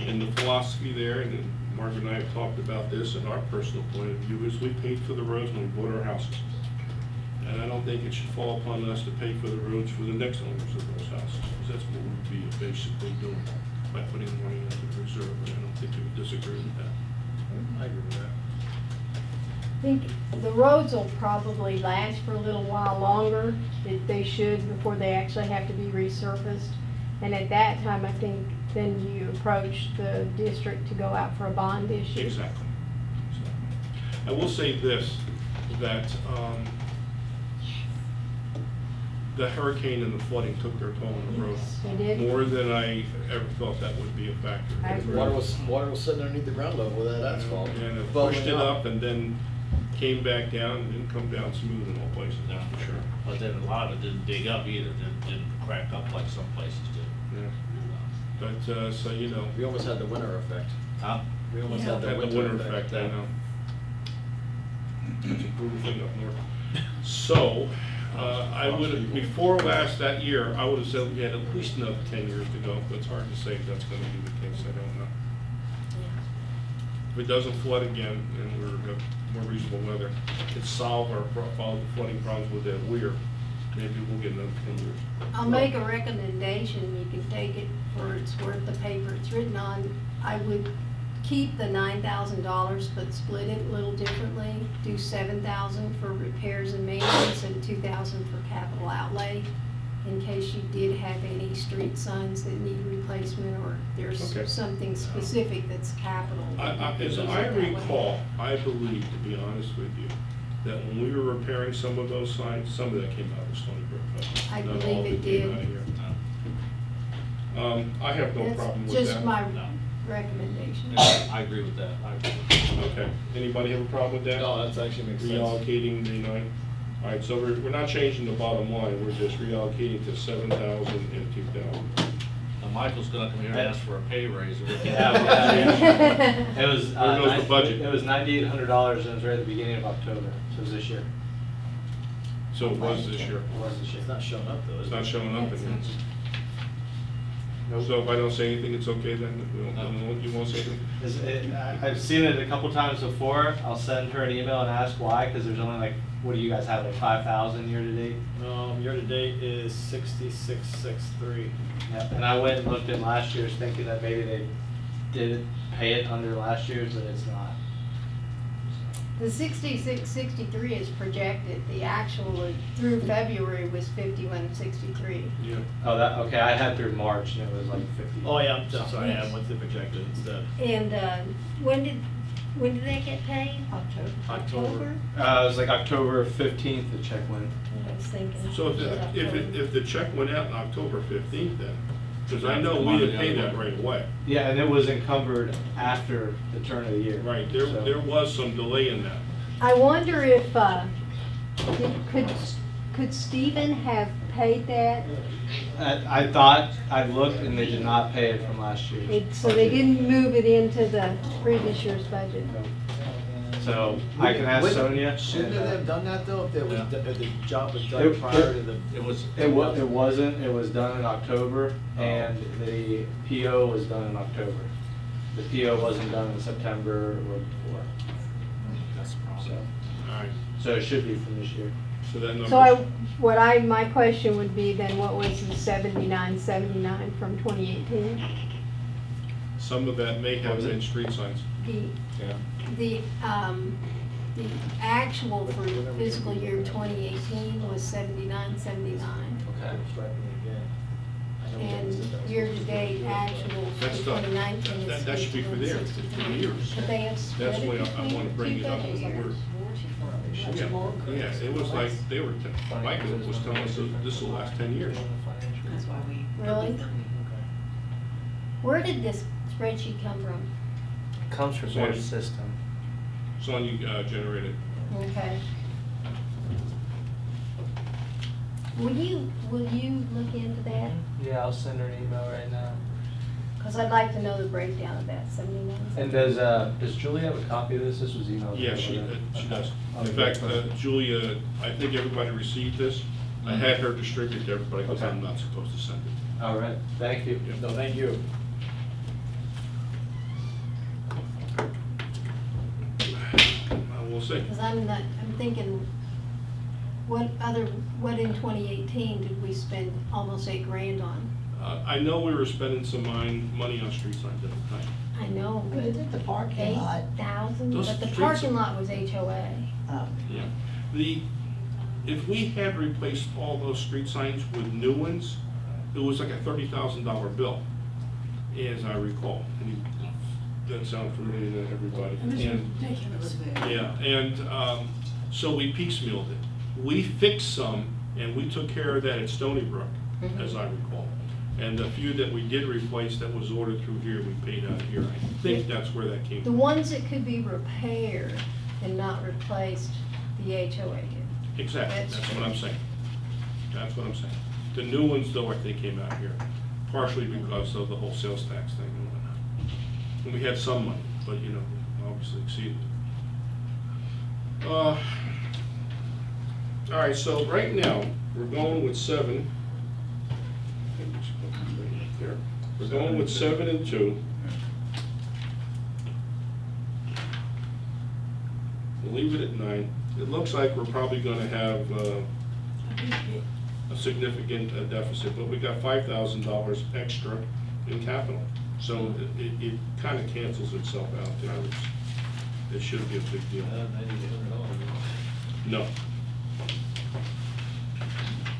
And the philosophy there, and then Margaret and I have talked about this, and our personal point of view is we paid for the roads when we bought our houses. And I don't think it should fall upon us to pay for the roads for the next owners of those houses, because that's what we'd be basically doing by putting money into the reserve, and I don't think we would disagree with that. I agree with that. I think the roads will probably last for a little while longer, that they should, before they actually have to be resurfaced. And at that time, I think then you approach the district to go out for a bond issue. Exactly. I will say this, that the hurricane and the flooding took their toll on the road. Yes, they did. More than I ever thought that would be a factor. I agree. Water was sitting underneath the ground level with that asphalt. And it bubbling pushed it up and then came back down, and didn't come down smooth in all places, that's for sure. But then a lot of it didn't dig up either, didn't crack up like some places do. Yeah. But, so, you know. We almost had the winter effect. Huh? We almost Yeah. had the Had winter, the winter effect, I know. It's a brutal thing up north. So, I would, before last, that year, I would have said we had at least another 10 years to go, but it's hard to say if that's gonna be the case, I don't know. If it doesn't flood again, and we're got more reasonable weather, it solve our flooding problems with that weir, maybe we'll get another 10 years. I'll make a recommendation, you can take it for it's worth the paper it's written on. I would keep the $9,000, but split it a little differently. Do $7,000 for repairs and maintenance and $2,000 for capital outlay, in case you did have any street signs that need replacement, or there's Okay. something specific that's capital. As I recall, I believe, to be honest with you, that when we were repairing some of those signs, some of that came out of Stoneybrook. but I not all believe of it came did. out of here. I have no problem with that. That's just my No. recommendation. I agree with that, I agree with that. Okay, anybody have a problem with that? No, that's actually makes sense. Reallocating the nine? All right, so we're not changing the bottom line, we're just reallocating to 7,000 and 2,000. Now, Michael's gonna come here and ask for a pay raise. Or we can Yeah, it was, Where goes the budget? it was $9,800, and it was right at the beginning of October, so it was this year. So it was this year. It was this year. It's not showing up though, It's is not it? showing up That's again. Nope. So if I don't say anything, it's okay then? You won't say anything? I've seen it a couple times before. I'll send her an email and ask why, because there's only like, what do you guys have, like 5,000 year to date? Year to date is 6663. Yeah, and I went and looked at last year's thinking that maybe they did pay it under last year's, but it's not. The 6663 is projected, the actual through February was 5163. Yeah. Oh, that, okay, I had through March and it was like 50. Oh yeah, I'm sorry, I went to projected instead. And when did that get paid? October. It was like October 15th, the check went. I was thinking. So if the check went out on October 15th then, because I know we didn't pay that right away. Yeah, and it was encumbered after the turn of the year. Right, So- there was some delay in that. I wonder if, could Stephen have paid that? I thought, I looked and they did not pay it from last year. So they didn't move it into the previous year's budget? So I can ask Sonia. Shouldn't they have done that though, if the job was done It- prior to the? It was. It wasn't, it was done in October, and the PO was done in October. The PO wasn't done in September or before, That's the so, problem. All right, so it should be from this year. so that number. So my question would be then, what was the 7979 from 2018? Some of that may have been street signs. The actual for fiscal year 2018 was 7979. Okay. And year-to-date actual for That's done. 2019 is That should be for there, for the years. But they have split That's it why I between want to bring two it up. budget years. Yeah, it was like, they were, Michael was telling us that this will last 10 years. Really? Where did this spreadsheet come from? Comes from Sonia. their system. Sonia generated. Okay. Will you look into that? Yeah, I'll send her an email right now. Because I'd like to know the breakdown of that 79. And does Julie have a copy of this? This was emailed. Yeah, she does. In fact, Julia, I think everybody received this. I had her distribute to everybody because I'm not supposed to send it. All right, thank you. Yeah. No, thank you. see. Because I'm thinking, what in 2018 did we spend almost $8,000 on? I know we were spending some money on street signs at the time. I know, But but is it the parking lot? 8,000, Those but the streets- parking lot was HOA. Yeah. If we had replaced all those street signs with new ones, it was like a $30,000 bill, as I recall. And that sounds familiar to everybody. And this is And- ridiculous. Yeah, and so we piecemealed it. We fixed some, and we took care of that at Stoneybrook, as I recall. And the few that we did replace that was ordered through here, we paid out here. I think that's where that came The from. ones that could be repaired and not replaced, the HOA did. Exactly, That's that's true. what I'm saying. That's what I'm saying. The new ones, though, I think came out here, partially because of the whole sales tax thing and whatnot. And we had some money, but, you know, obviously exceeded it. All right, so right now, we're going with 7. There. We're going with 7 and 2. We'll leave it at 9. It looks like we're probably gonna have a significant deficit, but we got $5,000 extra in capital. So it kind of cancels itself out there. It shouldn't be a big deal. No.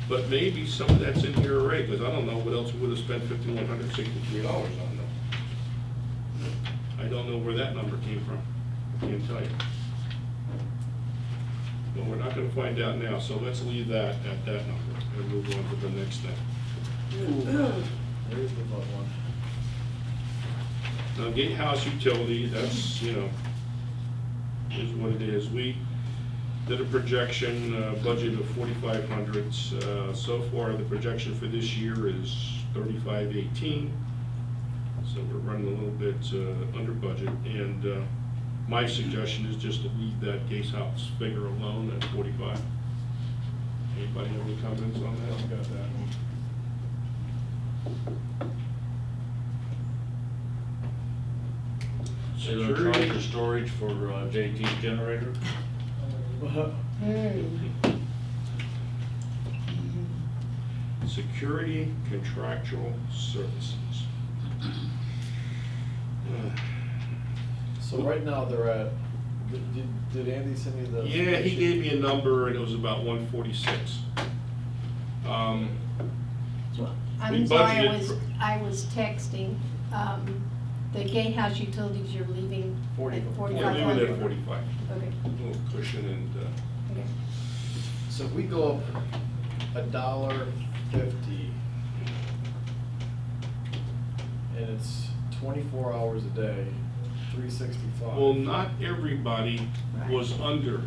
But maybe some of that's in here already, because I don't know what else we would have spent $5,163 on though. I don't know where that number came from. I can't tell you. But we're not gonna find out now, so let's leave that at that number and move on to the next thing. There's the vote one. Now, gatehouse utility, that's, you know, is what it is. We did a projection, budget of 4,500. So far, the projection for this year is 3,518. So we're running a little bit under budget. And my suggestion is just to leave that gatehouse figure alone at 45. Anybody have any comments on that? Got that one. So you're gonna charge for storage for JT's generator? Security contractual services. So right now they're at, did Andy send you the? Yeah, he gave me a number and it was about 146. We I'm sorry, budgeted for- I was texting, the gatehouse utilities you're leaving at 45. We're 4,500. leaving it at 45. Okay, A little cushion and, okay. So if we go up $1.50, and it's 24 hours a day, 365. well, not everybody was under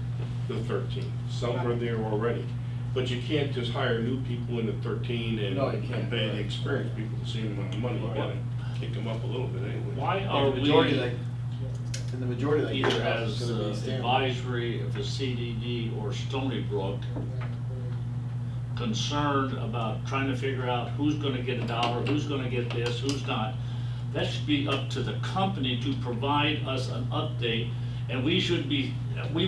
the 13. Some were Right. there already. But you can't just hire new people in the 13 and No, you can't, pay the right. experienced people the same amount of money. You gotta kick them up a little bit anyway. Why Well, are the majority we of that, and the majority of that either gatehouse is as gonna be standard. advisory of the CDD or Stoneybrook concerned about trying to figure out who's gonna get $1, who's gonna get this, who's not? That should be up to the company to provide us an update, and we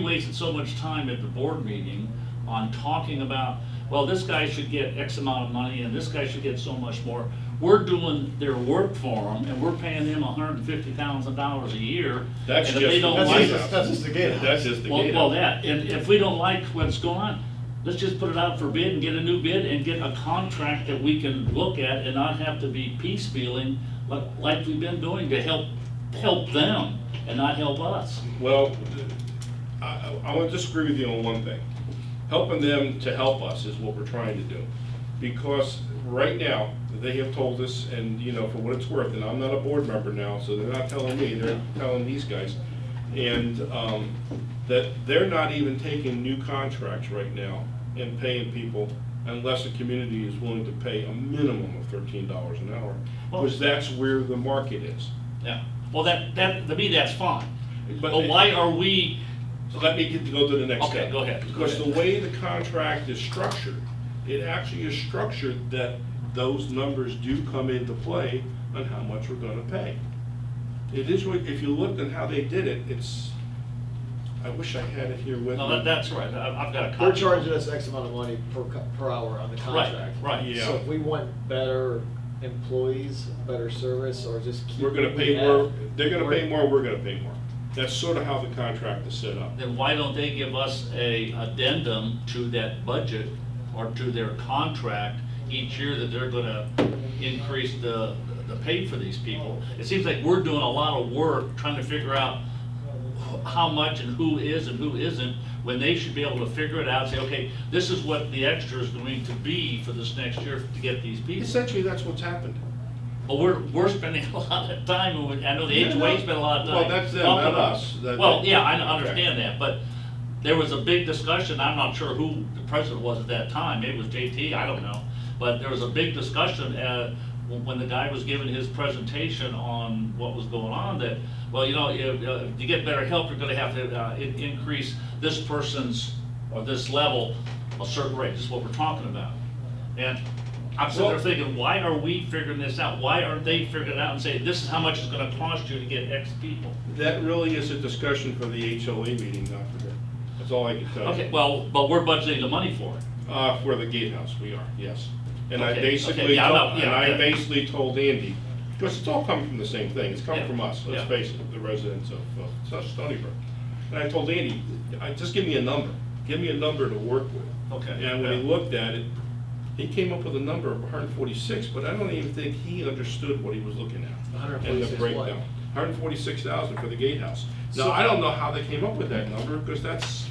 wasted so much time at the board meeting on talking about, well, this guy should get X amount of money and this guy should get so much more. We're doing their work for them and we're paying them $150,000 a year. That's and if just they the don't That's like just, that's just the gatehouse. That's just the well, gatehouse. that, and if we don't like what's going on, let's just put it out for bid and get a new bid and get a contract that we can look at and not have to be piecemealing like we've been doing to help them and not help us. Well, I want to disagree with you on one thing. Helping them to help us is what we're trying to do. Because right now, they have told us, and you know, for what it's worth, and I'm not a board member now, so they're not telling me, they're telling these guys. And that they're not even taking new contracts right now and paying people unless the community is willing to pay a minimum of $13 an hour. Because that's where the market is. Yeah, well, that, to me, that's fine. But- But why are we, So let me go to the next Okay, step. go ahead. Because the way the contract is structured, it actually is structured that those numbers do come into play on how much we're gonna pay. It is, if you looked at how they did it, it's, I wish I had it here with me. No, that's right, I've got a copy. They're charging us X amount of money per hour on the contract. Right. Yeah. So if we want better employees, better service, or just keep. We're gonna what we pay more, have, they're gonna we're- pay more, we're gonna pay more. That's sort of how the contract is set up. Then why don't they give us a addendum to that budget or to their contract each year that they're gonna increase the pay for these people? It seems like we're doing a lot of work trying to figure out how much and who is and who isn't, when they should be able to figure it out and say, okay, this is what the extra is going to be for this next year to get these people. Essentially, that's what's happened. But we're spending a lot of time, and I know the Yeah, HOA no. spent a lot of time. Well, that's them, talking not about it. us. Well, yeah, I understand that, but there was a big discussion, I'm not sure who the president was at that time, maybe it was JT, I don't know. But there was a big discussion when the guy was giving his presentation on what was going on, that, well, you know, if to get better help, you're gonna have to increase this person's, or this level, a certain rate, this is what we're talking about. And I'm sitting there thinking, why are we figuring this out? Why aren't they figuring it out and saying, this is how much it's gonna cost you to get X people? That really is a discussion for the HOA meeting, not for here. That's all I can tell you. Okay, well, but we're budgeting the money for it. For the gatehouse, we are, yes. And I Okay, basically, okay, yeah, told- yeah, and I yeah. basically told Andy, because it's all coming from the same thing, it's coming Yeah, from us, let's yeah. face it, the residents of Stoneybrook. And I told Andy, just give me a number to work with. Okay. And when he yeah. looked at it, he came up with a number of 146, but I don't even think he understood what he was looking at. 146 And the what? breakdown. 146,000 for the gatehouse. Now, So- I don't know how they came up with that number, because that's,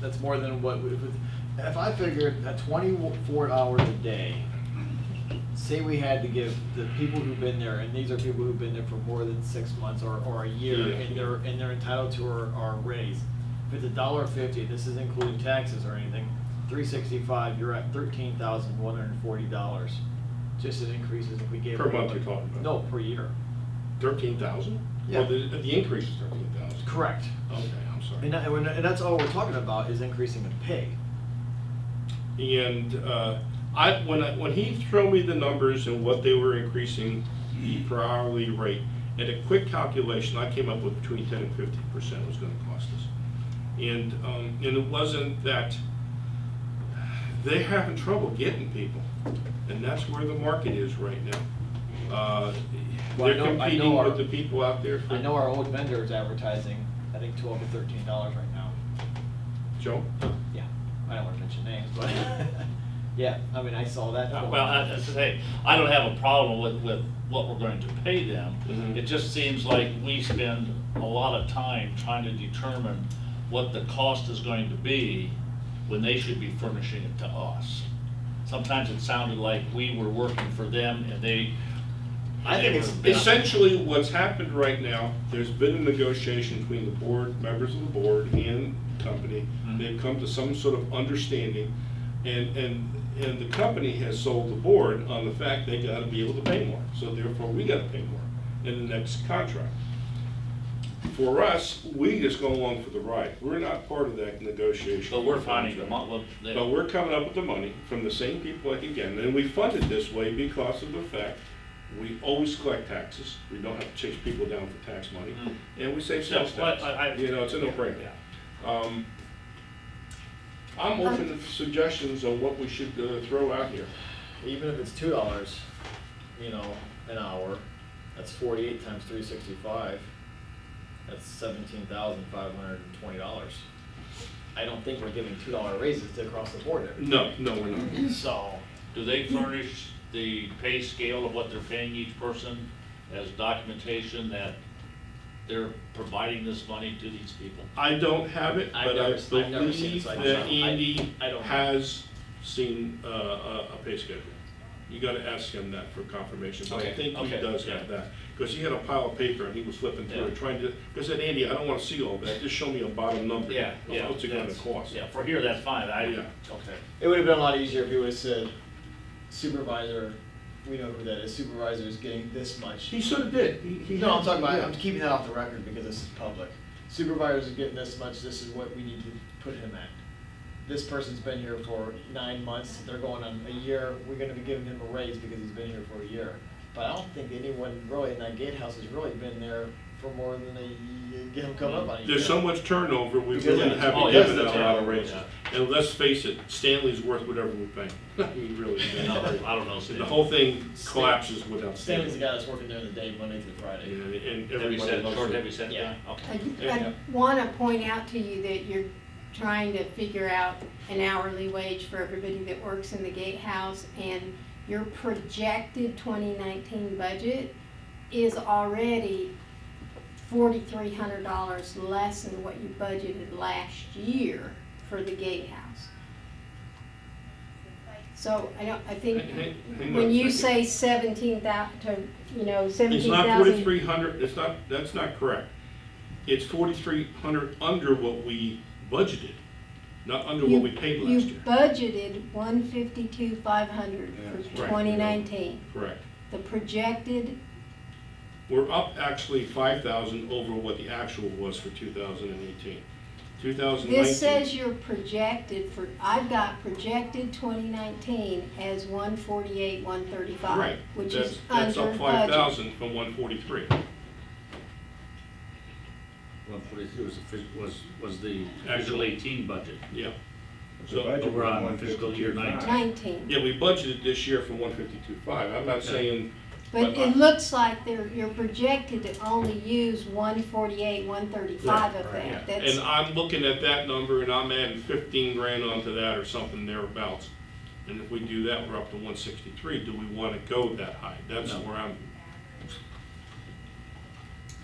That's more than what, if I figured at 24 hours a day, say we had to give the people who've been there, and these are people who've been there for more than 6 months or a year, Yeah. and they're entitled to our raise. If it's $1.50, this is including taxes or anything, 365, you're at $13,140. Just as increases if we gave. Per month everybody- you're talking about? No, per year. 13,000? Yeah. Well, the increase is 13,000. Correct. Okay, I'm sorry. And that's all we're talking about is increasing the pay. And when he threw me the numbers and what they were increasing the per hourly rate, at a quick calculation, I came up with between 10 and 15% was gonna cost us. And it wasn't that, they're having trouble getting people, and that's where the market is right now. Well, They're I know competing our- with the people out there for. I know our old vendor is advertising, I think $12 to $13 right now. Joe? Yeah, I don't wanna mention names, but, yeah, I mean, I saw that. Well, as I say, I don't have a problem with what we're going to pay them. Mhm. It just seems like we spend a lot of time trying to determine what the cost is going to be when they should be furnishing it to us. Sometimes it sounded like we were working for them and they. I think it's- they were- Essentially, what's happened right now, there's been a negotiation between the board, members of the board and the company. Mhm. They've come to some sort of understanding, and the company has sold the board on the fact they gotta be able to pay more. So therefore, we gotta pay more in the next contract. For us, we just go along for the ride. We're not part of that negotiation. But we're finding the money. But we're coming up with the money from the same people like again, and we fund it this way because of the fact we always collect taxes. We don't have to chase people down for tax money, and we save sales Yeah, well, tax. You know, it's a no-brainer. Yeah. I'm open to suggestions on what we should throw out here. Even if it's $2, an hour, that's 48 times 365. That's $17,520. I don't think we're giving $2 raises to across the board. No, we're not. So, Do they furnish the pay scale of what they're paying each person as documentation that they're providing this money to these people? I don't have it, I've but I never seen it, believe so I that don't know. Andy I don't know. has seen a pay schedule. You gotta ask him that for confirmation, but I Okay, think he okay, does yeah. have that. Because he had a pile of paper and he was flipping through it, Yeah. trying to, because I said, Andy, I don't wanna see all that, just show me a bottom number. Yeah, yeah. What's it gonna that's- cost? Yeah, for here, that's fine, Yeah. okay. it would have been a lot easier if he would have said, supervisor, we know who that is, supervisor is getting this much. He sorta did. He No, I'm had- talking about, yeah. I'm keeping that off the record because this is public. Supervisors are getting this much, this is what we need to put him at. This person's been here for 9 months, they're going on a year, we're gonna be giving him a raise because he's been here for a year. but I don't think anyone really in that gatehouse has really been there for more than get them come up on a year. There's so much turnover, we Because really of- haven't oh, given yes, out a lot of yeah. raises. And let's face it, Stanley's worth whatever we pay. We really do. No, I don't know. The whole thing collapses without Stanley's Stanley. the guy that's working during the day, Monday through Friday. And Heavy everybody set, loves short, it. heavy set Yeah. guy? Okay. I want to point out to you that you're trying to figure out an hourly wage for everybody that works in the gatehouse, and your projected 2019 budget is already $4,300 less than what you budgeted last year for the gatehouse. So I think Hang on when a you second. say 17,000, you know, It's not 17,000. 4,300, that's not correct. It's 4,300 under what we budgeted, not under what we paid last You year. budgeted 152,500 That's for right. 2019. Correct. The projected, We're up actually 5,000 over what the actual was for 2018. 2019. this says you're projected for, I've got projected 2019 as 148, 135, Right, which is that's under up budget. 5,000 from 143. 143 was the Actual. fiscal 18 budget. Yeah. The So, budget we're was on fiscal year 152.5. 19. yeah, we budgeted this year for 152.5. I'm not saying, But But it looks like you're projected to only use 148, 135 of yeah. that. That's, And I'm looking at that number and I'm adding 15 grand onto that or something thereabouts. And if we do that, we're up to 163. Do we want to go that high? That's No. where I'm,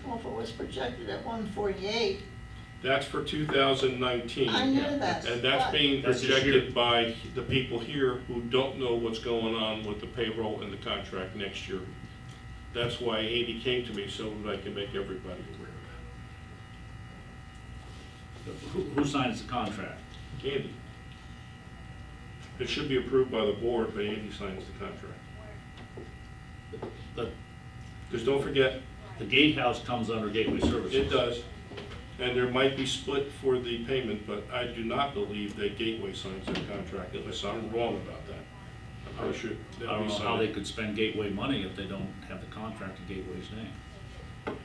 Well, if it was projected at 148, that's for 2019. I know that. And that's being That's this year. projected by the people here who don't know what's going on with the payroll and the contract next year. That's why 80 came to me, so that I can make everybody aware of Who signs the contract? that. Andy. It should be approved by the board, but Andy signs the contract. The, Because don't forget, the gatehouse comes under Gateway Services. it does, and there might be split for the payment, but I do not believe that Gateway signs that contract, unless I'm wrong about that. I'm pretty sure I that don't we know how sign they it. could spend Gateway money if they don't have the contract in Gateway's name.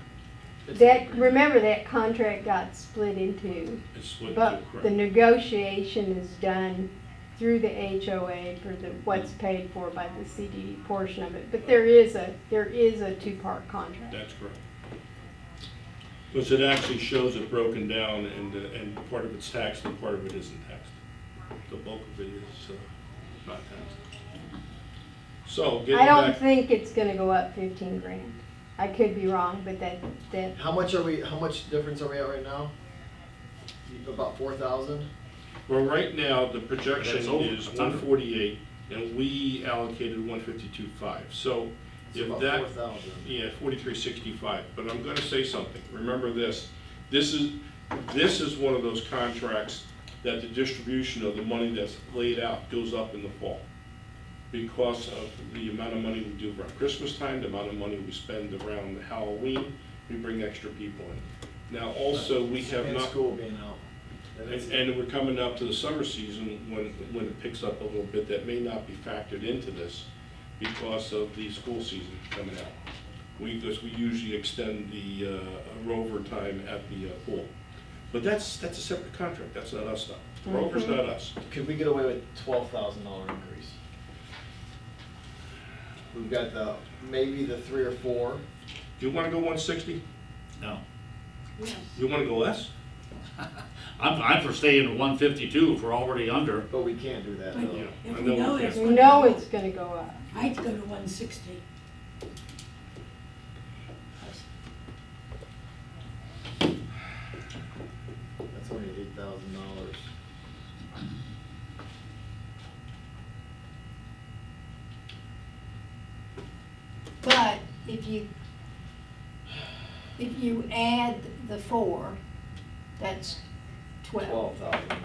that, remember that contract got split in two, It's split, but too, the correct. negotiation is done through the HOA for the, what's paid for by the CD portion of it. But there is a two-part contract. That's correct. Because it actually shows it broken down, and part of it's taxed and part of it isn't taxed. The bulk of it is not taxed. So, getting I don't back, think it's gonna go up 15 grand. I could be wrong, but that, How much difference are we at right now? About 4,000? well, right now, the projection That's over. is That's under. 148, and we allocated 152.5. So, It's if about that, 4,000. yeah, 4365, but I'm gonna say something, remember this, this is one of those contracts that the distribution of the money that's laid out goes up in the fall. Because of the amount of money we do around Christmas time, the amount of money we spend around Halloween, we bring extra people in. Now, also, we have And not. school being out. And we're coming up to the summer season when it picks up a little bit, that may not be factored into this because of the school season coming out. Because we usually extend the rover time at the pool. But that's a separate contract, that's not us though. The rover's not us. Could we get away with $12,000 increase? We've got maybe the 3 or 4. Do you wanna go 160? No. You wanna go less? I'm for staying at 152 if we're already under. But we can't do that But though. Yeah. if I we know know we it's can't. we know it's gonna go up. I'd go to 160. That's only $8,000. But if you add the 4, that's 12. 12,000.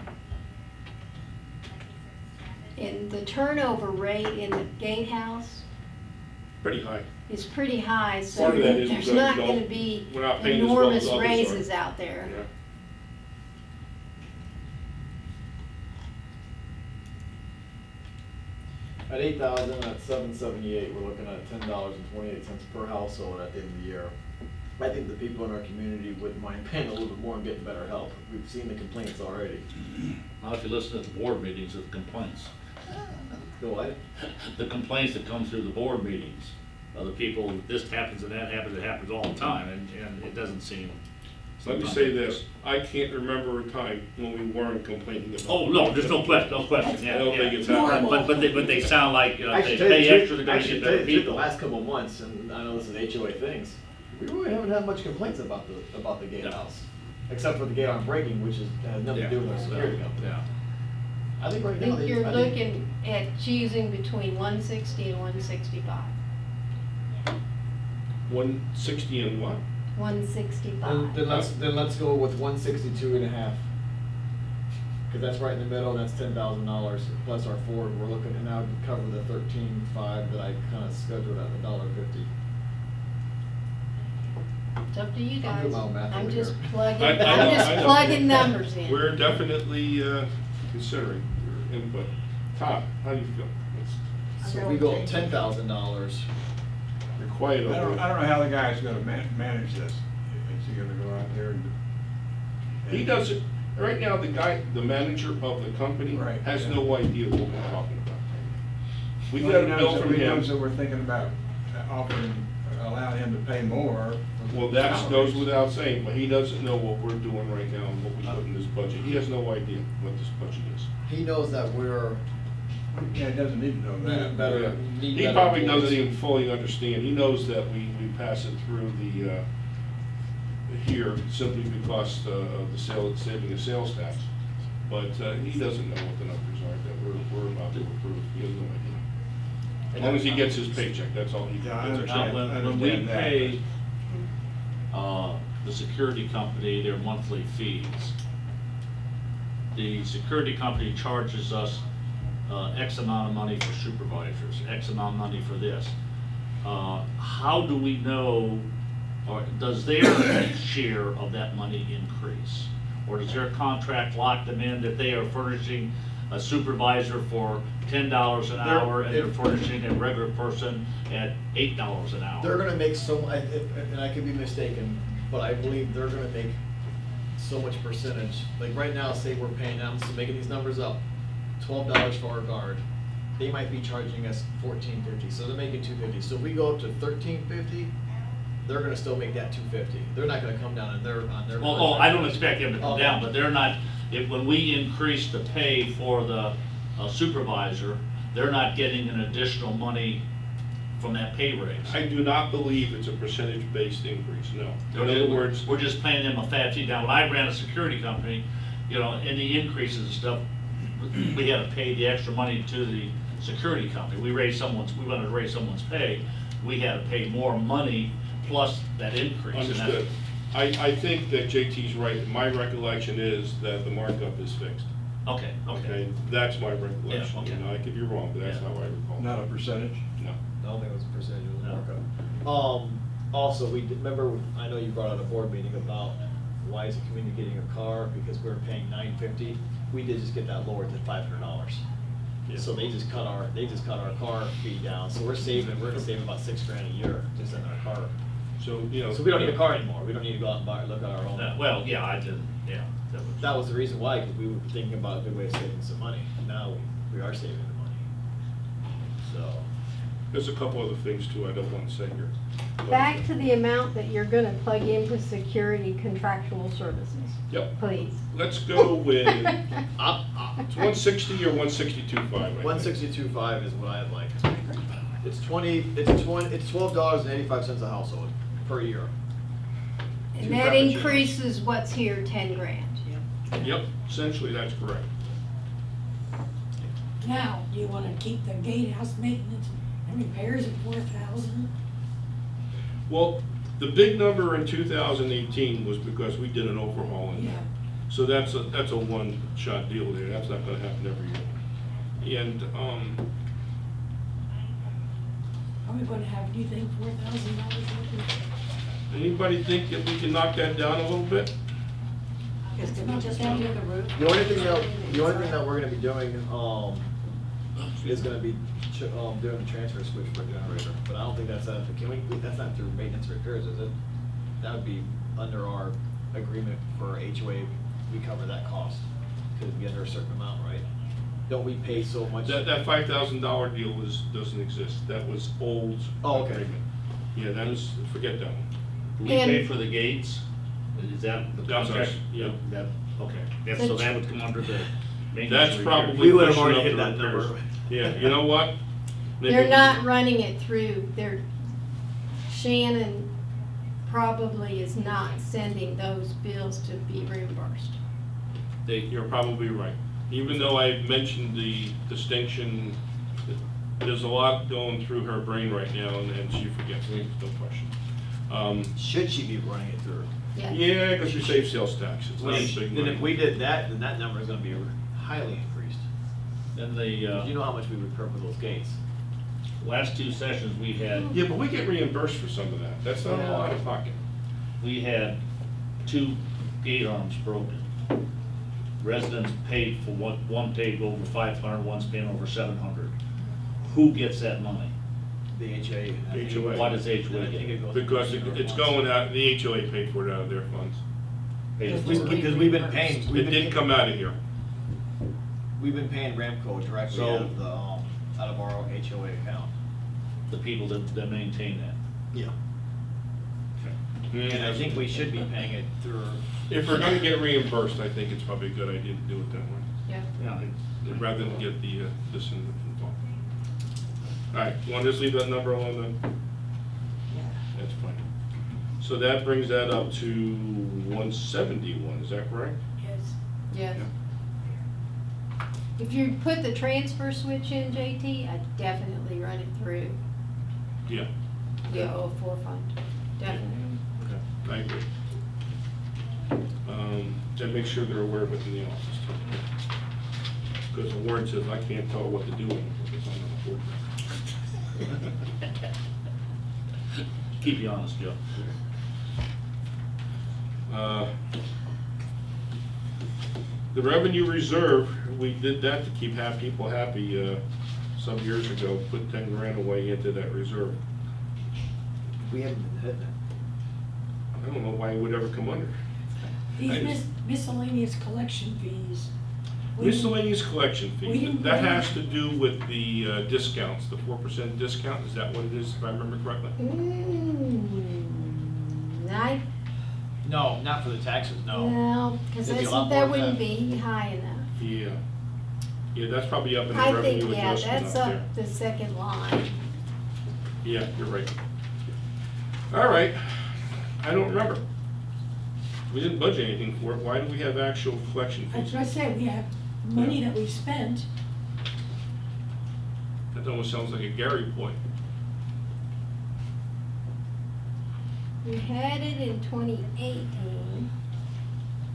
And the turnover rate in the gatehouse Pretty high. is pretty high, so Part of that is there's because not we gonna don't- be we're not paying as well as enormous others are. raises out there. Yeah. At 8,000, at 778, we're looking at $10.28 per household at the end of the year. I think the people in our community wouldn't mind paying a little bit more and getting better help. We've seen the complaints already. Now, if you listen to the board meetings of the complaints, The what? the complaints that come through the board meetings, of the people, this happens and that happens, it happens all the time, and it doesn't seem. Let me say this, I can't remember a time when we weren't complaining about. Oh, no, there's no question, yeah. I don't think it's yeah. happened. But they sound like, I they should tell you pay the extra, truth- they're I gonna should get tell you better the truth, people. the last couple of months, and I know this is HOA things, we really haven't had much complaints about the gatehouse. Except for the gate on breaking, which has nothing to do with our security company. Yeah. I think right I now, think you're I think- looking at choosing between 160 and 165. 160 and what? 165. Then let's go with 162.5. Cause that's right in the middle, and that's $10,000 plus our Ford, we're looking to now cover the 13.5 that I kinda scheduled at $1.50. It's up to you I'm guys. doing my own math I'm over just here. plugging, I know, I'm just I know. plugging numbers in. We're definitely considering your input. Todd, how do you feel? So if we go up $10,000, You're quiet I over don't there. know how the guy's gonna manage this. Is he gonna go out there and? He does it, right now, the manager of the company Right, has yeah. no idea what we're talking about. We Well, got a he knows bill that- from He knows that him. we're thinking about offering, allowing him to pay more. for Well, that goes salaries. without saying, but he doesn't know what we're doing right now and what we put in this budget. He has no idea what this budget is. he knows that we're Yeah, he doesn't need to know needing that. better. need He better probably employees. doesn't even fully understand. He knows that we pass it through the, here simply because of the saving of sales tax. But he doesn't know what the numbers are that we're about to approve. He has no idea. As long as he gets his paycheck, that's all he Yeah, I gets. understand. Now, I when we understand that, pay, the security company their monthly fees, the security company charges us, X amount of money for supervisors, X amount of money for this. How do we know, or does their share of that money increase? Or does their contract lock them in that they are furnishing a supervisor for $10 an hour and they're furnishing a regular person at $8 an hour? They're gonna make and I could be mistaken, but I believe they're gonna make so much percentage. Like right now, say we're paying, I'm just making these numbers up, $12 for our guard. They might be charging us $14.50, so they're making $2.50. So if we go up to $13.50, they're gonna still make that $2.50. They're not gonna come down on their. Oh, I don't expect them to come Okay. down, but they're not, when we increase the pay for the supervisor, they're not getting an additional money from that pay raise. I do not believe it's a percentage-based increase, no. In other words, We're just paying them a fat fee. Now, when I ran a security company, any increases and stuff, we had to pay the extra money to the security company. We wanted to raise someone's pay, we had to pay more money plus that increase. and that- understood. I think that JT's right. My recollection is that the markup is fixed. Okay. Okay, that's my recollection. Yeah, okay. You know, I could be wrong, but that's Yeah. how I recall. Not a percentage? No. I don't think it was a percentage, it was a No. markup. Also, remember, I know you brought out a board meeting about why is the community getting a car, because we were paying $950. We did just get that lowered to $500. Yeah. So they just cut our car fee down, so we're gonna save about $6,000 a year just in our car. So, So we don't need a car anymore, we don't need to go out and look at our own. Well, yeah, I did, yeah. That was the reason why, because we were thinking about a good way of saving some money. Now we are saving the money. So, There's a couple other things too I don't want to say here. But- Back to the amount that you're gonna plug in for security contractual services, Yep. please. Let's go with, it's 160 or 162.5. 162.5 is what I'd like. It's $12.85 a household per year. And Two that frappuccinos. increases what's here 10 grand. Yep, essentially that's correct. Now, do you wanna keep the gatehouse maintenance and repairs at 4,000? Well, the big number in 2018 was because we did an overhaul in Yeah. there. So that's a one-shot deal there. That's not gonna happen every year. And, Are we gonna have, do you think, $4,000 worth anybody think that we can knock that down a little bit? of? It's not just down the other roof. The only thing that we're gonna be doing, is gonna be doing the transfer switch for a generator, but I don't think that's, that's not through maintenance or repairs, is it? That would be under our agreement for HOA, we cover that cost, could it be under a certain amount, right? Don't we pay so much? That $5,000 deal doesn't exist. That was old Oh, okay. agreement. Yeah, that is, forget that one. Do we pay And- for the gates? Is that the That's us, contract? yeah. That, okay, so that would come under the maintenance. That's repair. probably We would've pushing already up hit the that repairs. number. Yeah, you know what? Maybe They're we- not running it through, Shannon probably is not sending those bills to be reimbursed. You're probably right. Even though I mentioned the distinction, there's a lot going through her brain right now, and she forgets things, no question. Should she be running it through? Yeah, because you save sales tax. It's not a big Then if we money. did that, then that number is gonna be highly increased. Then the, You know how much we would pay for those gates? last two sessions, we had Yeah, but we get reimbursed for some of that. That's not a lot of pocket. we had 2 gate arms broken. Residents paid for one paid over 500, one's paying over 700. Who gets that money? The HOA. I think it- HOA. Why does HOA I think get it goes- Because it's going out, the HOA paid for it out of their funds. paid We- for? Because we've been paying. It did come out of here. We've been paying Ramco directly So- out of the, out of our HOA account. The people that maintain that. Yeah. And I think we should be paying it through. If we're gonna get reimbursed, I think it's probably a good idea to do it that way, Yeah. Yeah. rather than get the, this involved. All right, you want to just leave that number on the, Yeah. that's fine. So that brings that up to 171, is that correct? Yes. Yes. If you put the transfer switch in, JT, I'd definitely run it through Yeah. the 04 fund, definitely. I agree. And make sure they're aware of it in the office too. Because the warrant says I can't tell what to do with it because I'm on the board. Keep you honest, Joe. The revenue reserve, we did that to keep people happy some years ago, put 10 grand away into that reserve. We haven't been hitting it. I don't know why it would ever come under. These miscellaneous collection fees. we didn't- Miscellaneous collection We fees, didn't that pay- has to do with the discounts, the 4% discount, is that what it is, if I remember correctly? I, No, not for the taxes, no. no, because It'd be a lot more that than wouldn't that. be high enough. Yeah. Yeah, that's probably up in the I revenue think, yeah, adjustment that's up there. up the second line. Yeah, you're right. All right, I don't remember. We didn't budget anything for it, why do we have actual collection That's fees? what I said, we have money that we've spent. That almost sounds like a Gary point. We had it in 2018.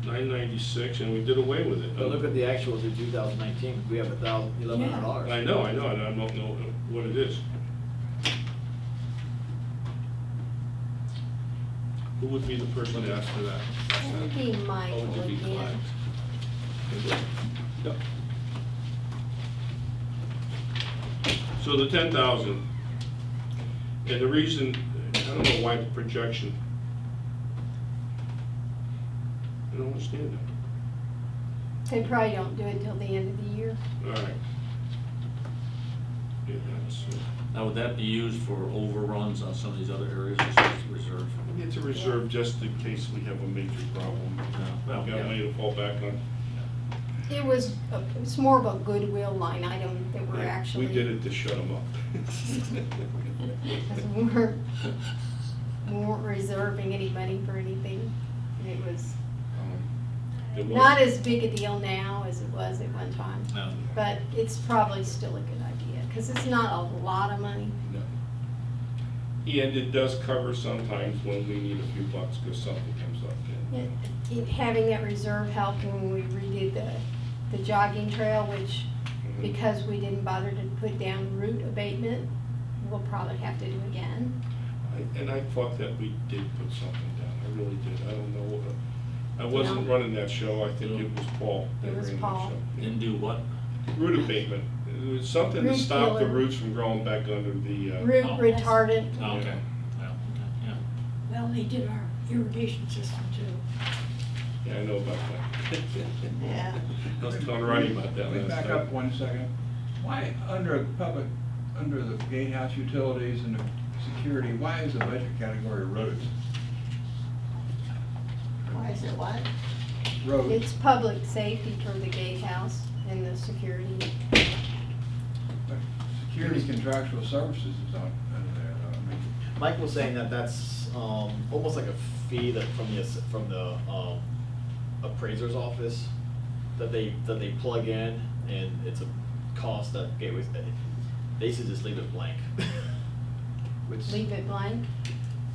996, and we did away with it. But look at the actuals in 2019, we have $1,100. I know, and I don't know what it is. Who would be the person to ask for that? That would be What Michael would you be again. Yep. So the 10,000, and the reason, I don't know why the projection. I don't understand that. They probably don't do it till the end of the year. All right. Yeah, that's, Now, would that be used for overruns on some of these other areas, or is it reserved? it's a reserve just in case we have a major problem. Well, I've got yeah. money to fall back on. It's more of a goodwill line item that we're Yeah, actually. We did it to shut them up. Because we weren't reserving any money for anything. It was It was- not as big a deal now as it was at one time. No. But it's probably still a good idea, because it's not a lot of money. No. And it does cover sometimes when we need a few bucks because something comes up. Having that reserve helped when we redid the jogging trail, which, Mhm. because we didn't bother to put down root abatement, we'll probably have to do again. And I thought that we did put something down, I really did, I don't know, I wasn't No. running that show, I think it was Paul. that It was ran that Paul. show. Didn't do what? Root abatement, It was something to Root stop the killer. roots from growing back under the, Root Oh. retardant. Oh, okay, well, yeah. Well, they did our irrigation system too. yeah, I know about that. Yeah. I was telling Ronnie about that Let me last back night. up 1 second. Why, under the gatehouse utilities and the security, why is the budget category roads? Why is it what? Roads. It's public safety for the gatehouse and the security. But security contractual services is on, under there, though. I mean, Mike was saying that that's, almost like a fee that from the appraiser's office, that they plug in, and it's a cost that gateways, they should just leave it blank. Which, Leave it blank.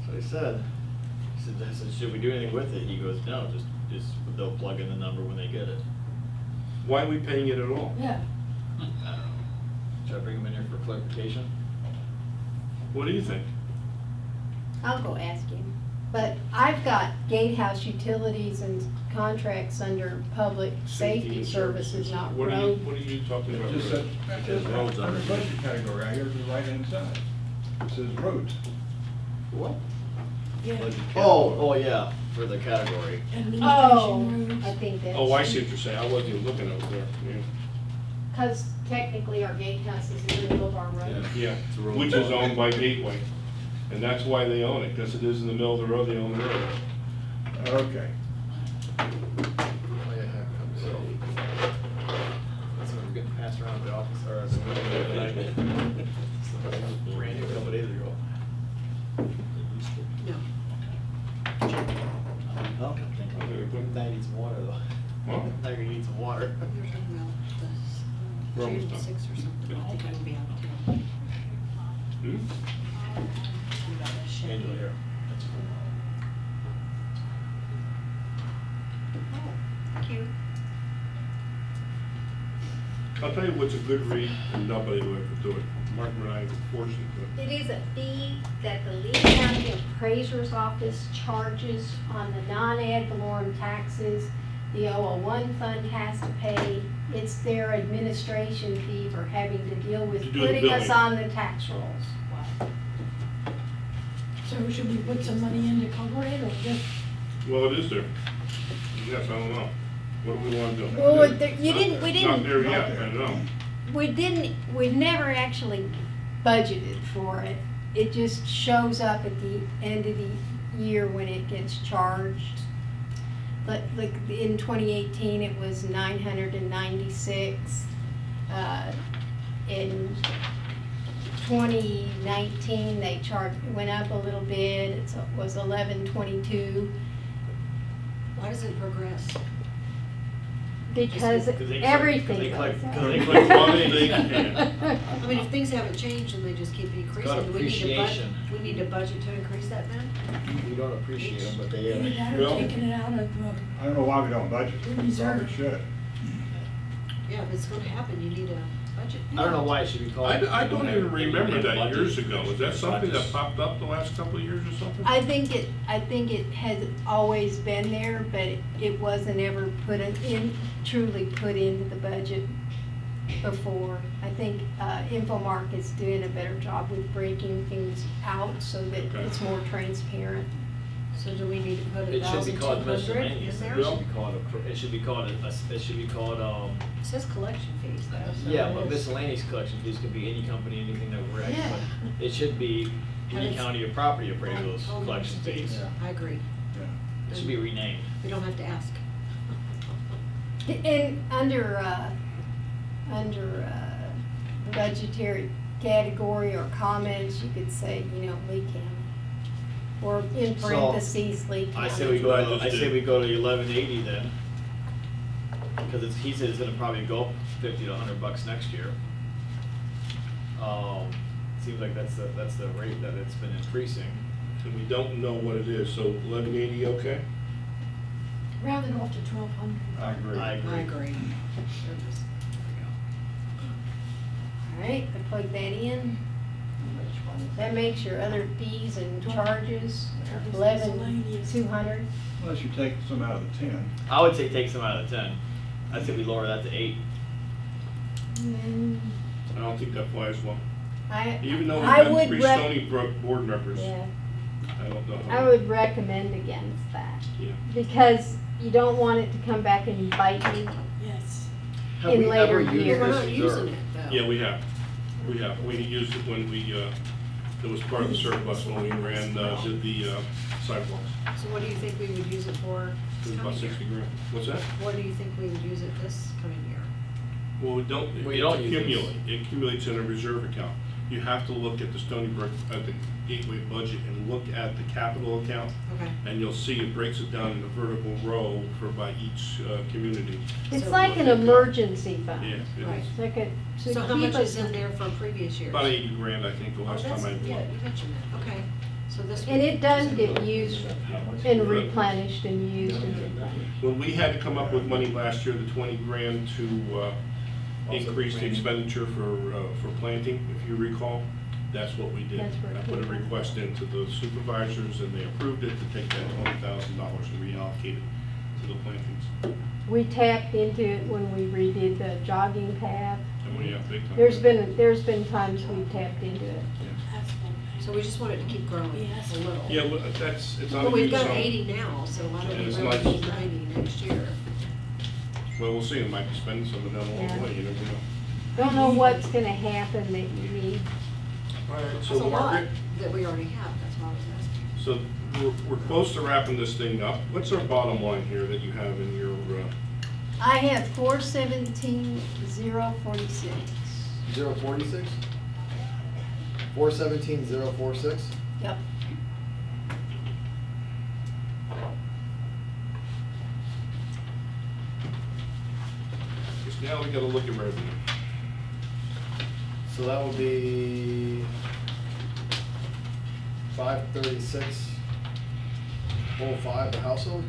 so he said, I said, should we do anything with it? He goes, no, just, they'll plug in the number when they get it. Why are we paying it at all? Yeah. I don't know. Should I bring him in here for clarification? What do you think? I'll go ask him. But I've got gatehouse utilities and contracts under public safety and services, not What are road. you talking It about? just said, Because roads under under- budget category, right here to the right hand side. It says roads. What? Yeah. Oh, yeah, for the category. Oh, Administration roads. I think that's. Oh, I see what you're saying. I wasn't even looking over there. Because technically our gatehouse is in the middle of our road. Yeah, It's a road. which is owned by Gateway. And that's why they own it, because it is in the middle of the road, they own the road. Okay. Oh, yeah, so. That's what we're getting passed around at the office, or the meeting. Brand new, a couple days ago. No. Now you need some water though. Huh? Now you're gonna need some water. You're talking about We're the almost June done. 6th or something, I think I will be out of town. Hmm? About a shed. Angela here. That's cool. Oh, thank you. I'll tell you what's a good read, and nobody will ever do it. Mark and I were forced to. It is a fee that the Lee County Appraiser's Office charges on the non-ad valorem taxes. The 001 fund has to pay. It's their administration fee for having to deal with To do the putting us billing. on the tax rolls. So should we put some money in to cover it, or just, Well, it is there. Yes, I don't know. What do we want to do? Well, you Not- didn't- we Not didn't- there yet, I know. We've never actually budgeted for it. It just shows up at the end of the year when it gets charged. But like in 2018, it was 996. In 2019, they went up a little bit. It was 1122. Why does it progress? Because Because they everything click- goes because up. they Click click one one thing. thing. I mean, if things haven't changed and they just keep increasing, do we need to budget, appreciation. we need to budget to increase that then? We don't appreciate them, but they, either that or Well- taking it out of, I don't know why we don't budget. We Reserve. probably should. Yeah, if it's gonna happen, you need a budget. I don't know why it should be called. I don't even They remember have that budget. years ago. Was that something that Budgets. popped up the last couple of years or something? I think it has always been there, but it wasn't ever truly put into the budget before. I think Infomark is doing a better job with breaking things out so that Okay. it's more transparent. So do we need to put It should be called 1,200 miscellaneous. in It there? Yeah. should be called, it should be called, It says collection fees though. so yeah, it but is. miscellaneous collection fees could be any company, anything that we're at, Yeah. but it should be And any it's- county or property appraisals Oh, collection fees. I agree. It should be renamed. We don't have to ask. And under budgetary category or comments, you could say, Lee County. Or in So, parentheses, Lee County. I say we go to 1180 then, because he said it's gonna probably go up 50 to $100 next year. Seems like that's the rate that it's been increasing. And we don't know what it is, so 1180, okay? round it off to 1,200. I agree. I agree. I agree. All right, I plug that in. That makes your other fees and charges Miscellaneous. 11,200. Unless you take some out of the 10. I would say take some out of the 10. I'd say we lower that to 8. And then I don't think that flies well. Even though we've I got would 3 Stoneybrook board members, Yeah, I don't know. I would recommend against that, Yeah. because you don't want it to come back and bite you. Yes. Have In we later ever used years. We're this not using reserve? it though. Yeah, we have. We used it when we, it was part of the surplus when we ran, did the sidewalks. So what do you think we would use it for It this was about coming year? 60 grand. What's that? What do you think we would use it this coming year? Well, we don't, We it don't use accumulates, it accumulates in a reserve account. You have to look at the Stoneybrook, at the Gateway budget and look at the capital account, Okay. and you'll see it breaks it down in a vertical row for by each community. It's So like an look at- emergency fund. Yeah, it Right. is. It's like a, to So how keep much us is in from- there from previous years? About 80 grand, I think, the Oh, last time that's, I yeah, looked. you mentioned that, okay. So this. And would- it does get used and replenished and used and replenished. When we had to come up with money last year, the 20 grand to increase the expenditure for planting, if you recall, that's what we did. That's where it I put a came from. request into the supervisors and they approved it to take that $20,000 and reallocate it to the plantings. We tapped into it when we redid the jogging path. And we have big time. There's been times we tapped into it. That's what. So we just want it to keep growing Yes. a little. Yeah, well, it's Well, on we've you, got so, 80 now, so why don't And we it's really nice. need 90 next year? well, we'll see, it might be spending some of them along Yeah. the way, you never know. Don't know what's gonna happen that you need. All right, That's so a lot Margaret, that we already have, that's why I was asking. so we're close to wrapping this thing up. What's our bottom line here that you have in your, I have 417,046. 046? 417,046? Yep. because now we gotta look at revenue. So that would be 536.05 the household?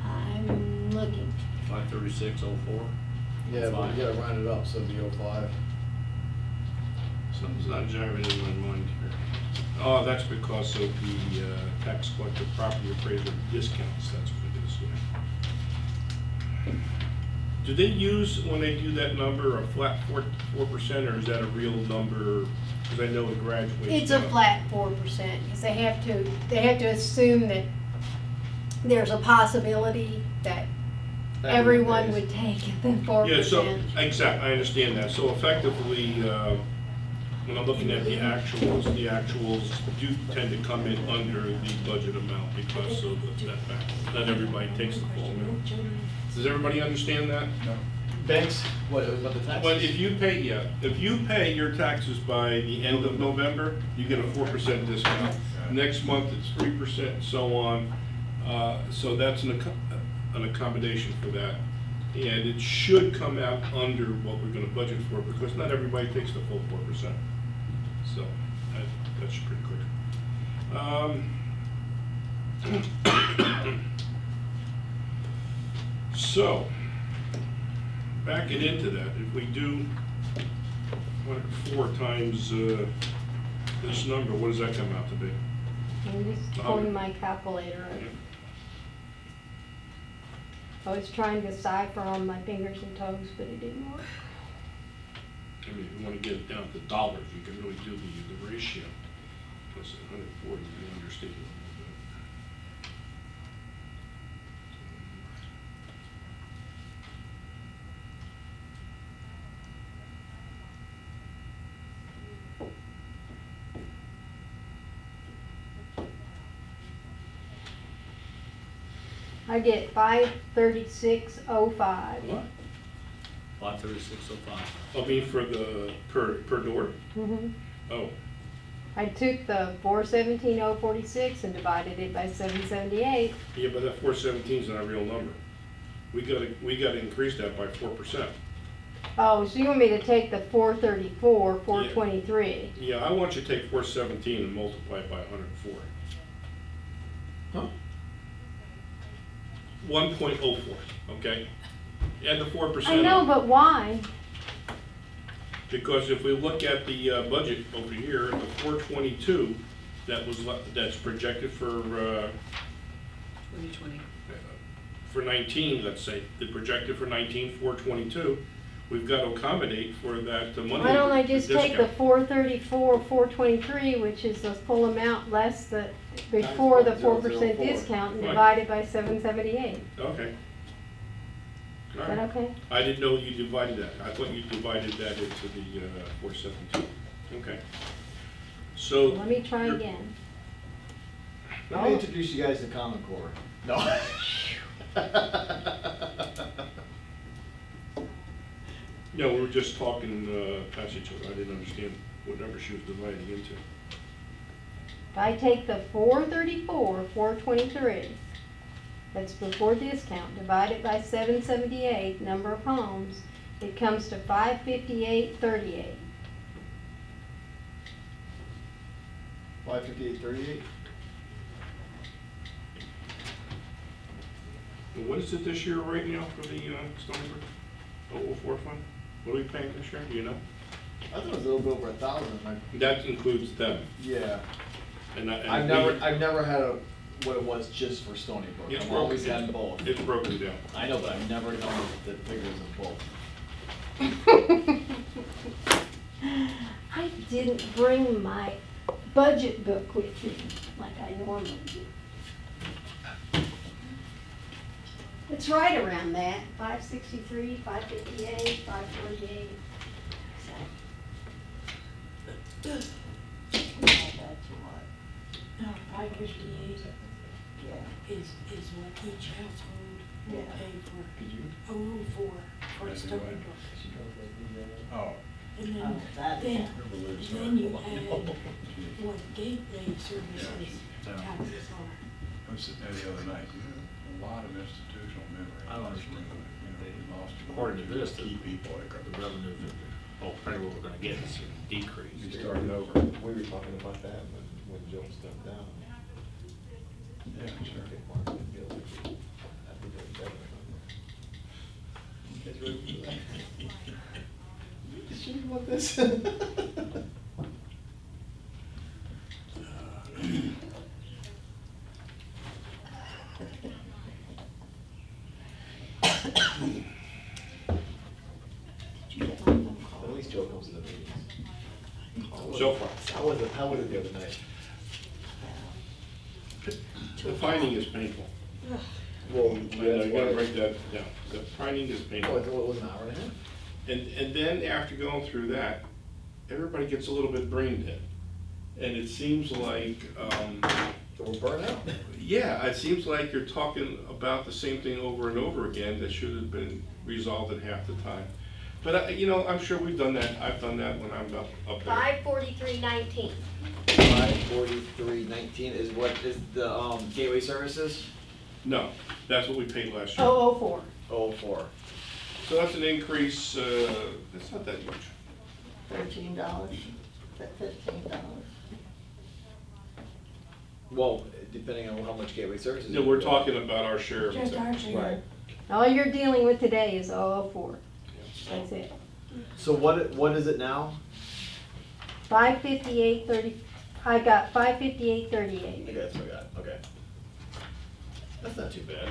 I'm looking. 53604. Yeah, but we gotta round it up, so it'd be 05. Something's not gyrating in my mind here. Oh, that's because of the tax collector property appraiser discounts, that's what it is, yeah. Do they use, when they do that number, a flat 4%, or is that a real number? Because I know it graduates. It's a down. flat 4%, because they have to assume that there's a possibility that everyone would take the 4%. Yeah, so, exactly, I understand that. So effectively, when I'm looking at the actuals do tend to come in under the budget amount because of that fact. Not everybody takes the full amount. Does everybody understand that? No. Banks, what about the taxes? But if you pay your taxes by the end of November, you get a 4% discount. Next month, it's 3%, and so on. So that's an accommodation for that. And it should come out under what we're gonna budget for, because not everybody takes the full 4%. So, that's pretty clear. So, back it into that, if we do 4 times this number, what does that come out to be? I'm just pulling my calculator up. I was trying to decipher on my fingers and toes, but it didn't work. I mean, if you want to get it down to dollars, you can really do the ratio. Because 140, you understand a little bit. I get 536.05. What? 53605. I mean, for the, per door? Mhm. Oh, I took the 417,046 and divided it by 778. yeah, but that 417 is not a real number. We gotta increase that by 4%. Oh, so you want me to take the 434, 423? Yeah, I want you to take 417 and multiply it by 104. Huh? 1.04, okay? Add the 4%. I know, on. but why? Because if we look at the budget over here, the 422, that's projected for 2020. for 19, let's say, the projected for 19, 422, we've got to accommodate for that money. Why don't I just take the discount. 434, 423, which is the full amount less the, before the 4% 0.004. discount, and Right. divide it by 778. Okay. All Is right. that okay? I didn't know you divided that. I thought you divided that into the 472. Okay. So. Let me try you're- again. Let me introduce you guys to Common Core. No. No, we were just talking past each other. I didn't understand what number she was dividing into. If I take the 434, 423, that's before discount, divide it by 778, number of homes, it comes to 558.38. 558.38. And what is it this year right now for the Stoneybrook 004 fund? What are we paying this year? Do you know? I thought it was a little bit over 1,000. That includes them. Yeah. And I've never had what it was just for Stoneybrook. It's I've broken. always had both. It's broken down. I know, but I've never known the figures of both. I didn't bring my budget book with me like I normally do. It's right around that, 563, 558, 548. No, 558 Yeah. is what each household will Yeah. pay for Could you? 004 for That's Stoneybrook. Oh, Oh, And that, then, yeah. then you add what gateway services taxes are. I was sitting there the other night, a lot of institutional memory. I don't understand. We lost According to this, the key people. the revenues that the whole payroll we're gonna get is gonna decrease. You started over. We were talking about that when Joe stepped down. Yeah, sure. Get Mark and Bill, I think that's better. You guys ready for that? You sure you want this? At least Joe comes to the meetings. So far. How was it the other night? The finding is painful. Well, You gotta write that down. The finding is Oh, painful. it was an hour and a half? And then after going through that, everybody gets a little bit brain dead. And it seems like, So we're burnt out. yeah, it seems like you're talking about the same thing over and over again that should have been resolved in half the time. But, I'm sure we've done that. I've done that when I'm up there. 543.19. 543.19 is what is the gateway services? No, that's what we paid last year. 004. 04. So that's an increase, it's not that much. $13, $15. Well, depending on how much gateway services. No, we're talking about our share of it. Just our share. Right. All you're dealing with today is 004. That's it. So what is it now? 558.30, I got 558.38. Okay, that's what I got, okay. That's not too bad.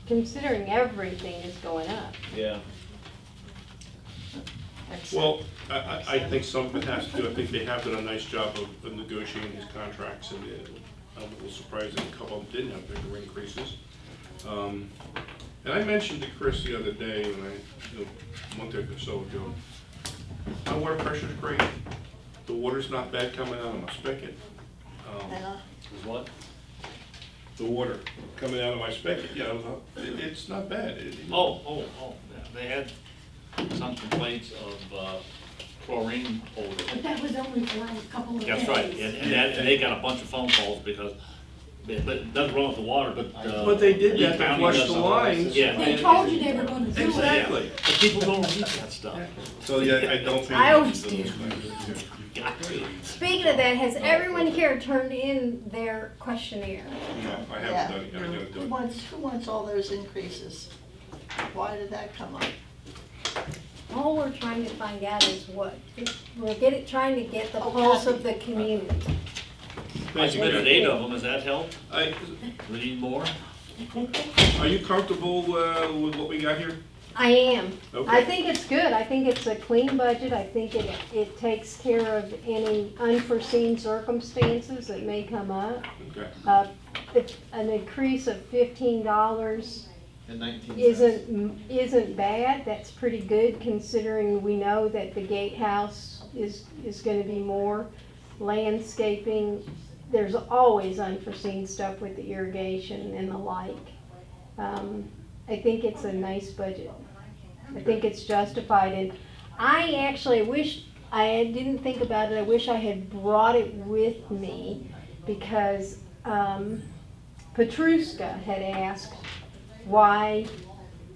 Considering everything is going up. Yeah. Well, I think some of it has to do, I think they have done a nice job of negotiating these contracts, and I'm a little surprised that a couple of them didn't have bigger increases. And I mentioned to Chris the other day, when a month or so ago, my water pressure's great. The water's not bad coming out of my spigot. Yeah. What? The water coming out of my spigot, it's not bad. Yeah, they had some complaints of chlorine odor. But that was only for a couple of days. That's right, and they got a bunch of phone calls because, but nothing wrong with the water, but. But they did Lee that to County flush does the something. lines. Yeah. They told you they were gonna do it. Exactly. But people don't read that stuff. So, yeah, I don't think. I always do. Got to. Speaking of that, has everyone here turned in their questionnaire? No, I Yeah. haven't done it, I'm gonna do Who it. wants all those increases? Why did that come up? All we're trying to find out is what, we're trying to get the pulse of the community. I submitted 8 of them, has that helped? I, We need more? Are you comfortable with what we got here? I am. Okay. I think it's good. I think it's a clean budget. I think it takes care of any unforeseen circumstances that may come up. Okay. It's an increase of $15 And 19 isn't bad. That's pretty good considering we know that the gatehouse is gonna be more landscaping. There's always unforeseen stuff with the irrigation and the like. I think it's a nice budget. I think it's justified, and I actually wish, I didn't think about it, I wish I had brought it with me because Petruska had asked why,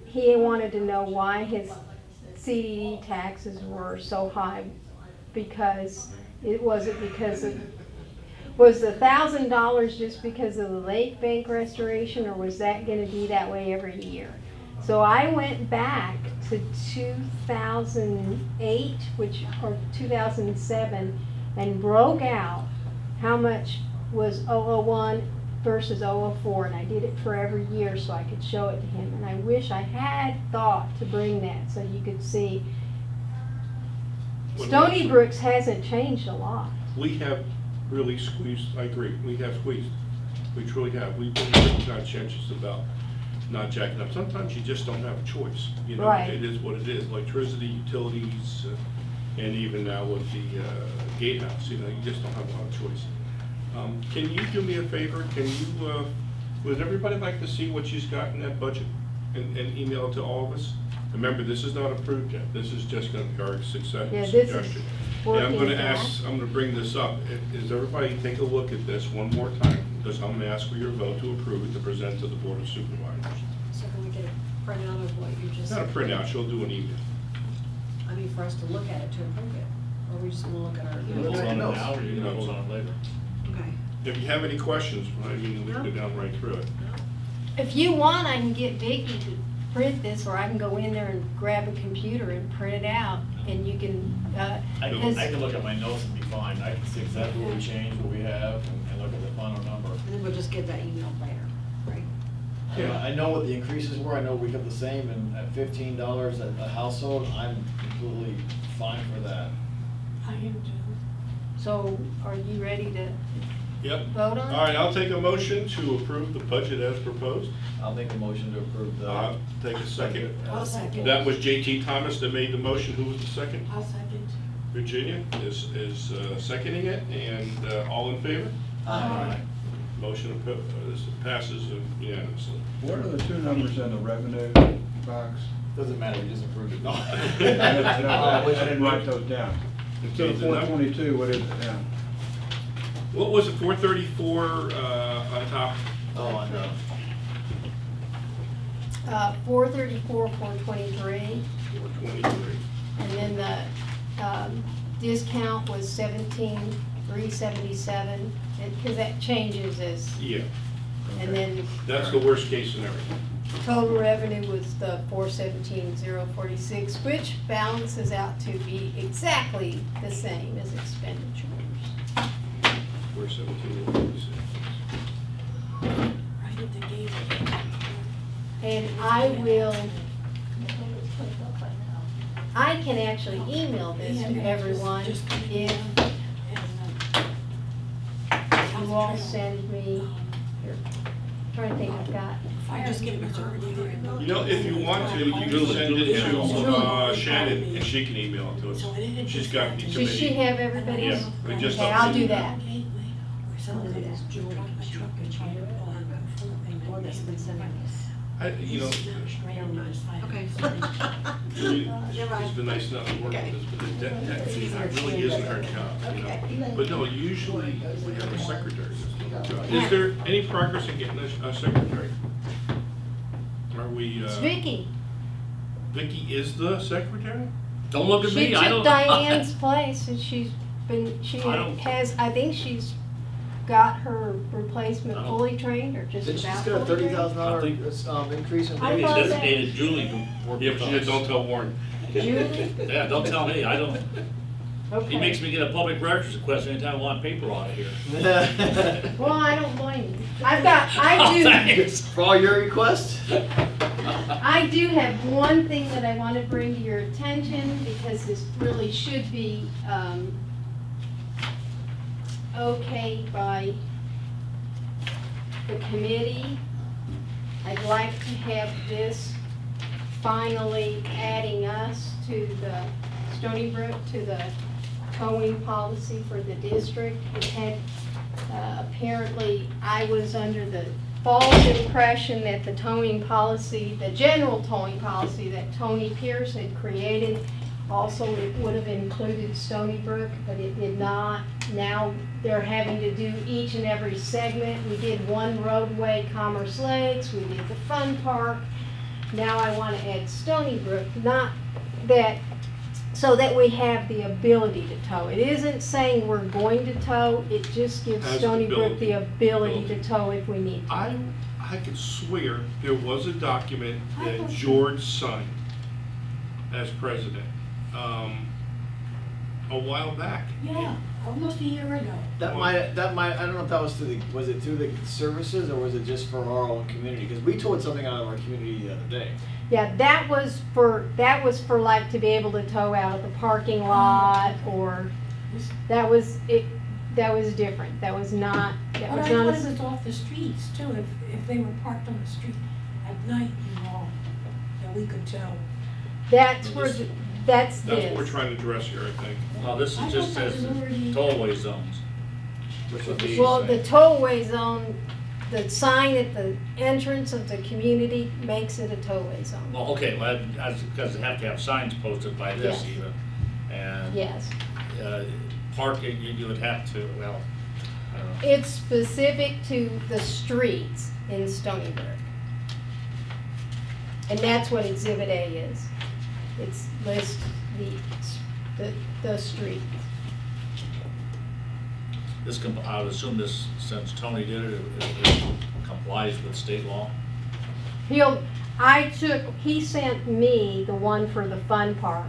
he wanted to know why his CDD taxes were so high, because it wasn't because of, was the $1,000 just because of the lake bank restoration, or was that gonna be that way every year? So I went back to 2008, or 2007, and broke out how much was 001 versus 004, and I did it for every year so I could show it to him. And I wish I had thought to bring that so you could see. Stoneybrook hasn't changed a lot. We have really squeezed, I agree, we have squeezed. We truly have. We've been very conscientious about not jacking up. Sometimes you just don't have a choice. You know, Right. it is what it is. Electricity, utilities, and even now with the gatehouse, you know, you just don't have a lot of choice. Can you do me a favor? Can you, would everybody like to see what she's got in that budget and email it to all of us? Remember, this is not approved yet. This is just gonna be our Yeah, this is suggestion. And I'm working gonna draft. ask, I'm gonna bring this up. Is everybody take a look at this one more time? Because I'm gonna ask for your vote to approve it to present to the Board of Supervisors. So can we get a printout of what you just? Not a printout, she'll do an email. I mean, for us to look at it, to approve it, or are we just gonna look at our? You vote on it now, or you gonna vote on it later? Okay. If you have any questions, I mean, we can go down right through it. If you want, I can get Vicki to print this, or I can go in there and grab a computer and print it out, and you can, I because- can look at my notes and be fine. I can see exactly what we changed, what we have, and look at the final number. And then we'll just get that email later, right? Yeah. I know what the increases were, I know we have the same, and at $15 a household, I'm completely fine for that. I am too. so are you ready to Yep. vote on it? All right, I'll take a motion to approve the budget as proposed. I'll make a motion to approve the. I'll take a second. I'll second. That was JT Thomas that made the motion. Who was the second? I'll second. Virginia is seconding it, and all in favor? Aye. Motion this passes unanimously. What are the two numbers in the revenue box? Doesn't matter, we just approved it. No. I didn't write those down. Instead of Okay, the number- 422, what is it now? What was it, 434 on top? Oh, I know. 434, 423, 423. and then the discount was 17,377, because that changes as, Yeah, and then that's the worst case scenario. total revenue was the 417,046, which balances out to be exactly the same as expenditures. 417. Right at the gate. And I will, I can actually email this to everyone if you all send me, here, trying to think, I've got, Just get it already there. You know, if you want to, you can send it to Shannon, and she can email it to us. She's got the does committee. she have everybody's? Yeah, we just Okay, I'll do updated that. Some of it is jewelry, my truck and or that's been sending us. You know, Okay. Julie, it's been nice enough to work with this, but that really isn't her job, you know? But no, usually we have a secretary. that's doing the job. Is there any progress in getting a secretary? Are we, It's Vicki. Vicki is the secretary? Don't look at She me, I don't. took Diane's place, and she I don't- has, I think she's got her replacement I don't- fully trained, or just Did she about just get a fully trained? $30,000 increase in I Maybe thought it's that- designated Julie to work Yeah, with but she us. don't tell Warren. Julie? Yeah, don't tell me, I don't. He makes me get a public records request anytime I want paper audit here. Well, I don't blame you. I Oh, do, thanks. For all your requests? I do have one thing that I want to bring to your attention, because this really should be, okay by the committee. I'd like to have this finally adding us to the Stoneybrook, to the towing policy for the district. It had, apparently, I was under the false impression that the towing policy, the general towing policy that Tony Pierce had created, also it would have included Stoneybrook, but it did not. Now they're having to do each and every segment. We did one roadway, Commerce Lakes, we did the fun park. Now I want to add Stoneybrook, not that, so that we have the ability to tow. It isn't saying we're going to tow, it just gives Has the Stoneybrook the ability ability. to tow if we need to. I could swear there was a document I that thought so. George signed as president, a while back. Yeah, almost a year ago. That might, I don't know if that was was it through the services or was it just for our own community? Because we towed something out of our community the other day. Yeah, that was for like to be able to tow out of the parking lot, or, that was different. That was not, But I thought it was off the streets too, if they were parked on the street at night, you know, that we could tell. That's where, that's That's what we're this. trying to address here, I think. Well, this I is just thought that says was already- tollway zones. Which would be. Well, the tollway zone, the sign at the entrance of the community makes it a tollway zone. Well, okay, well, that's because they have to have signs posted by this Yes. even. And Yes. parking, you would have to, well, I don't know. It's specific to the streets in Stoneybrook. And that's what Exhibit A is. It's lists the streets. This, I would assume this, since Tony did it, it complies with state law. He sent me the one for the fun park,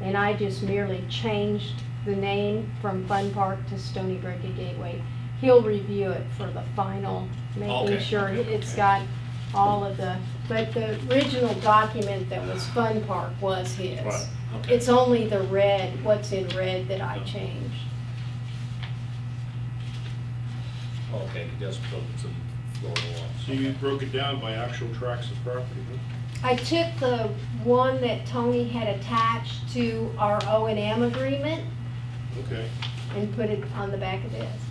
and I just merely changed the name from Fun Park to Stoneybrook and Gateway. He'll review it for the final, making Okay, sure okay, it's okay. got all of the, but the original document that was Fun Park was his. Right, okay. It's only the red, what's in red that I changed. Okay, he does put some Florida law. So you broke it down by actual tracts of property, huh? I took the one that Tony had attached to our O&M agreement Okay. and put it on the back of this.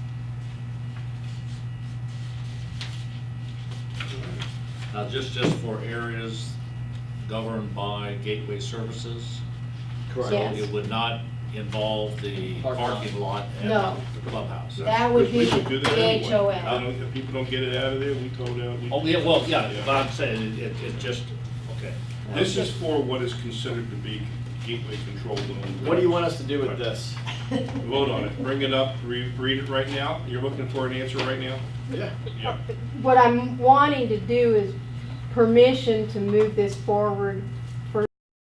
Now, just for areas governed by gateway services? Correct. Yes. So it would not involve the Parking lot. parking lot and No. the clubhouse? That would be We should do that anyway. the HOA. If people don't get it out of there, we told out. we- Oh, yeah, well, yeah, but I'm saying, it just, okay. This is for what is considered to be gateway controlled. What do you want us to do with this? Vote on it, bring it up, read it right now. You're looking for an answer right now? Yeah. Yeah. What I'm wanting to do is permission to move this forward